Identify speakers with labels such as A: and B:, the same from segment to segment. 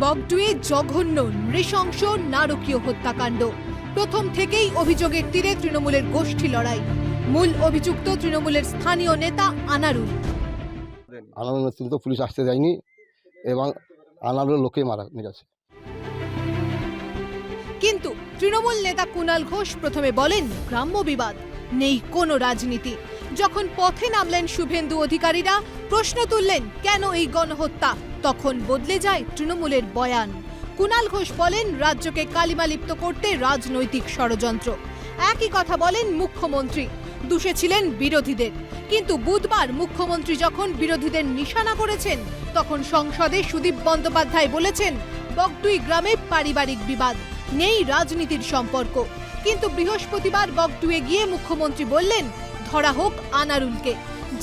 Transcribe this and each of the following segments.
A: বগটুয়ে জঘন্য নৃশংস নারকীয় হত্যাকাণ্ড। প্রথম থেকেই অভিযোগের তীরে তৃণমূলের গোষ্ঠী লড়াই। মূল অভিযুক্ত তৃণমূলের স্থানীয় নেতা আনারুল।
B: আনারুল তো পুলিশ আসতে যায়নি এবং আনারুল লোকে মারা গেছে।
A: কিন্তু তৃণমূল নেতা কুণাল ঘোষ প্রথমে বলেন গ্রাম্য বিবাদ, নেই কোনো রাজনীতি। যখন পথে নামলেন শুভেন্দু অধিকারীরা, প্রশ্ন তুললেন কেন এই গণহত্যা, তখন বদলে যায় তৃণমূলের বয়ান। কুণাল ঘোষ বলেন রাজ্যকে কালিমালিপ্ত করতে রাজনৈতিক ষড়যন্ত্র। একই কথা বলেন মুখ্যমন্ত্রী, দোষে ছিলেন বিরোধীদের। কিন্তু বুধবার মুখ্যমন্ত্রী যখন বিরোধীদের নিশানা করেছেন, তখন সংসদে সুদীপ বন্দ্যোপাধ্যায় বলেছেন বগটুই গ্রামে পারিবারিক বিবাদ, নেই রাজনীতির সম্পর্ক। কিন্তু বৃহস্পতিবার বগটুয়ে গিয়ে মুখ্যমন্ত্রী বললেন ধরা হোক আনারুলকে।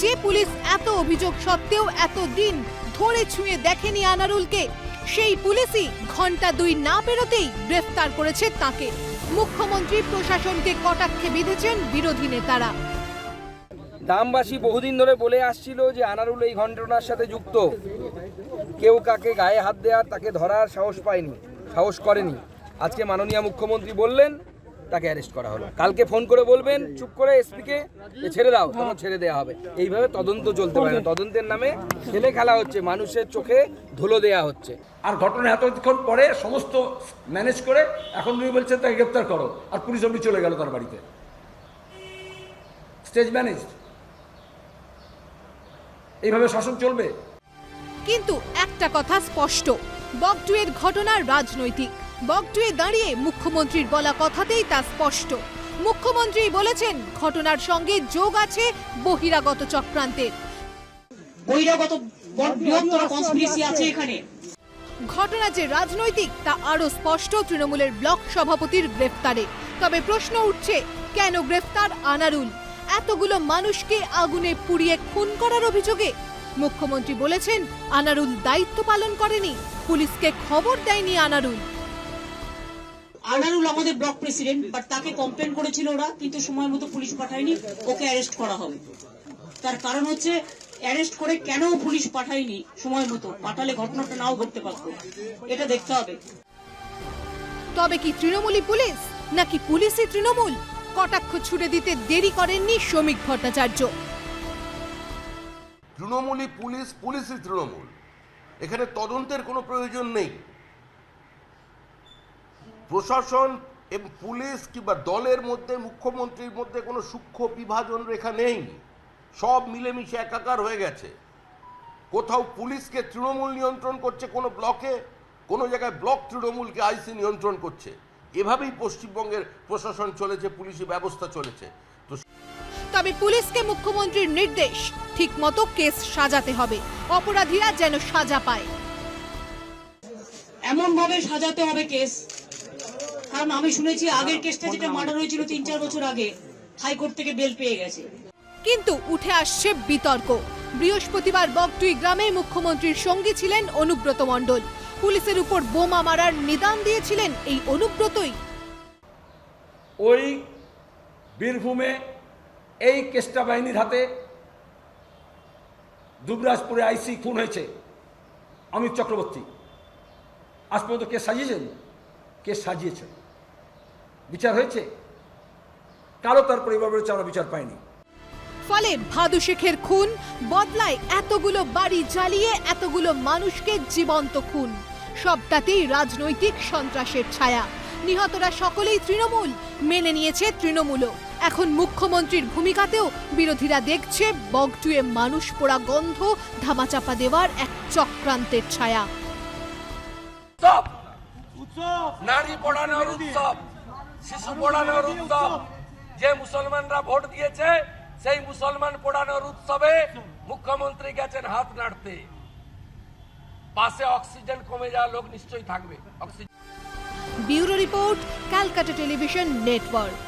A: যে পুলিশ এত অভিযোগ সত্ত্বেও এতদিন ধরে ছুঁয়ে দেখেনি আনারুলকে, সেই পুলিশই ঘন্টা 2 না পেরোতেই গ্রেফতার করেছে তাকে। মুখ্যমন্ত্রী প্রশাসনকে কটাক্ষে বিঁধেছেন বিরোধী নেতারা।
C: গ্রামবাসী বহুদিন ধরে বলে আসছিল যে আনারুল এই ঘটনার সাথে যুক্ত। কেউ কাকে গায়ে হাত দেওয়ার, তাকে ধরার সাহস করেনি। আজকে মাননীয় মুখ্যমন্ত্রী বললেন তাকে অ্যারেস্ট করা হলো। কালকে ফোন করে বলবেন চুপ করে এসপিকে ছেড়ে দাও, তখন ছেড়ে দেওয়া হবে। এইভাবে তদন্ত চলতে পারে না। তদন্তের নামে ছেলে খেলা হচ্ছে, মানুষের চোখে ধুলো দেয়া হচ্ছে।
D: আর ঘটনা এতক্ষণ পরে সমস্ত ম্যানেজ করে এখন উনি বলছেন তাকে গ্রেপ্তার করো, আর পুলিশ অমনি চলে গেল তার বাড়িতে। স্টেজ ম্যানেজ, এইভাবে শাসন চলবে?
A: কিন্তু একটা কথা স্পষ্ট, বগটুয়ের ঘটনা রাজনৈতিক। বগটুয়ে দাঁড়িয়ে মুখ্যমন্ত্রীর বলা কথাতেই তা স্পষ্ট। মুখ্যমন্ত্রী বলেছেন ঘটনার সঙ্গে যোগ আছে বহিরাগত চক্রান্তের।
E: বহিরাগত বৃহত্তর কনস্পিরেসি আছে এখানে।
A: ঘটনা যে রাজনৈতিক তা আরো স্পষ্ট তৃণমূলের ব্লক সভাপতির গ্রেফতারে। তবে প্রশ্ন উঠছে কেন গ্রেফতার আনারুল? এতগুলো মানুষকে আগুনে পুড়িয়ে খুন করার অভিযোগে? মুখ্যমন্ত্রী বলেছেন আনারুল দায়িত্ব পালন করেনি, পুলিশকে খবর দেয়নি আনারুল।
E: আনারুল আমাদের ব্লক প্রেসিডেন্ট, বাট তাকে কমপ্লেন করেছিল ওরা, কিন্তু সময় মতো পুলিশ পাঠায়নি, ওকে অ্যারেস্ট করা হবে। তার কারণ হচ্ছে অ্যারেস্ট করে কেন পুলিশ পাঠায়নি সময় মতো, পাঠালে ঘটনাটা নাও ঘটতে পারত, এটা দেখতে হবে।
A: তবে কি তৃণমূলী পুলিশ নাকি পুলিশই তৃণমূল? কটাক্ষ ছুড়ে দিতে দেরি করেননি শ্রমিক ভট্টাচার্য।
F: তৃণমূলী পুলিশ, পুলিশই তৃণমূল, এখানে তদন্তের কোনো প্রয়োজন নেই। প্রশাসন এবং পুলিশ কিংবা দলের মধ্যে, মুখ্যমন্ত্রীর মধ্যে কোনো সূক্ষ্ম বিভাজন রেখা নেই। সব মিলেমিশে একাকার হয়ে গেছে। কোথাও পুলিশকে তৃণমূল নিয়ন্ত্রণ করছে কোনো ব্লকে, কোনো জায়গায় ব্লক তৃণমূলকে আইসি নিয়ন্ত্রণ করছে। এভাবেই পশ্চিমবঙ্গের প্রশাসন চলেছে, পুলিশি ব্যবস্থা চলেছে।
A: তবে পুলিশকে মুখ্যমন্ত্রীর নির্দেশ, ঠিক মতো কেস সাজাতে হবে, অপরাধীরা যেন সাজা পায়।
E: এমন ভাবে সাজাতে হবে কেস, কারণ আমি শুনেছি আগের কেসটা যেটা মার্ডার হয়েছিল 3-4 বছর আগে, হাইকোর্ট থেকে বেল পেয়ে গেছে।
A: কিন্তু উঠে আসছে বিতর্ক। বৃহস্পতিবার বগটুই গ্রামে মুখ্যমন্ত্রীর সঙ্গী ছিলেন অনুব্রত মণ্ডল। পুলিশের উপর বোমা মারার নিদান দিয়েছিলেন এই অনুব্রতই।
D: ওই বীরভূমে এই কেসটা বাহিনীর হাতে দুবরাজপুরে আইসি খুন হয়েছে অমিত চক্রবর্তী। আজ পর্যন্ত কেস সাজিয়েছেন? কেস সাজিয়েছে, বিচার হয়েছে? কারো তার পরিবার বলেছে আমরা বিচার পাইনি।
A: ফলে ভাদু শেখের খুন বদলায় এতগুলো বাড়ি জ্বালিয়ে এতগুলো মানুষকে জীবন্ত খুন। সবটাতেই রাজনৈতিক সন্ত্রাসের ছায়া। নিহতরা সকলেই তৃণমূল, মেনে নিয়েছে তৃণমূলও। এখন মুখ্যমন্ত্রীর ভূমিকাতেও বিরোধীরা দেখছে বগটুয়ে মানুষ পোড়া গন্ধ ধামাচাপা দেওয়ার এক চক্রান্তের ছায়া।
C: নারী পড়ানোর উৎসব, শিশু পড়ানোর উৎসব, যে মুসলমানরা ভোট দিয়েছে সেই মুসলমান পড়ানোর উৎসবে মুখ্যমন্ত্রী গেছেন হাত নাড়তে। পাশে অক্সিজেন কমে যাওয়া লোক নিশ্চয়ই থাকবে।
A: Bureau report, Calcutta television network.